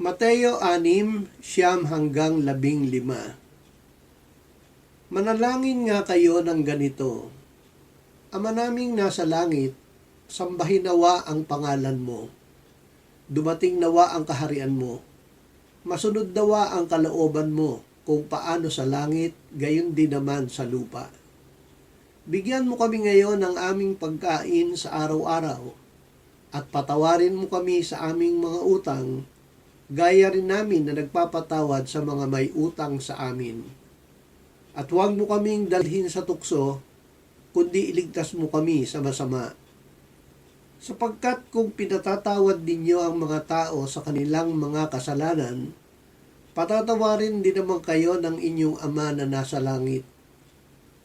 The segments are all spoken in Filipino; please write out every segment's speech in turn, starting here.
Mateo 6:9-15. Manalangin nga kayo ng ganito: Ama naming nasa langit, sambahin nawa ang pangalan mo. Dumating nawa ang kaharian mo. Masunod nawa ang kalooban mo, kung paano sa langit, gayon din naman sa lupa. Bigyan mo kami ngayon ng aming pagkain sa araw-araw, at patawarin mo kami sa aming mga utang, gaya rin namin na nagpapatawad sa mga may utang sa amin. At huwag mo kaming dalhin sa tukso, kundi iligtas mo kami sa masama. Sapagkat kung pinatatawad ninyo ang mga tao sa kanilang mga kasalanan, patatawarin din naman kayo ng inyong Ama na nasa langit.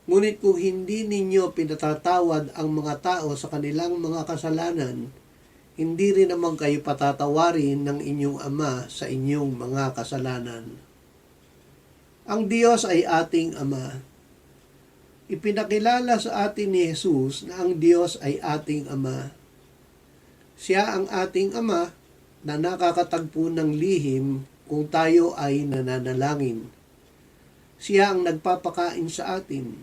Ngunit kung hindi ninyo pinatatawad ang mga tao sa kanilang mga kasalanan, hindi rin naman kayo patatawarin ng inyong Ama sa inyong mga kasalanan. Ang Diyos ay ating Ama. Ipinakilala sa atin ni Jesus na ang Diyos ay ating Ama. Siya ang ating Ama na nakakatagpo ng lihim kung tayo ay nananalangin. Siya ang nagpapakain sa atin.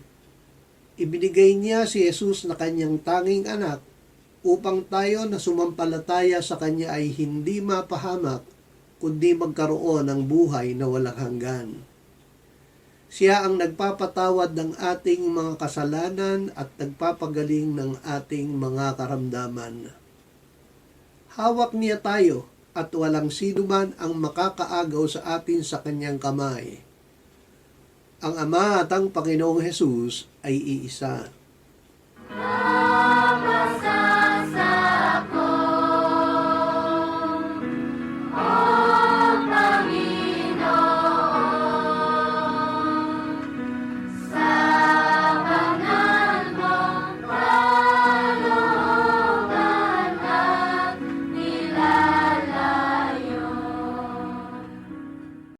Ibinigay niya si Jesus na kanyang tanging anak upang tayo na sumampalataya sa kanya ay hindi mapahamak, kundi magkaroon ng buhay na walang hanggan. Siya ang nagpapatawad ng ating mga kasalanan at nagpapagaling ng ating mga karamdaman. Hawak niya tayo at walang sinuman ang makakaagaw sa atin sa kanyang kamay. Ang Ama at ang Panginoong Jesus ay iisa.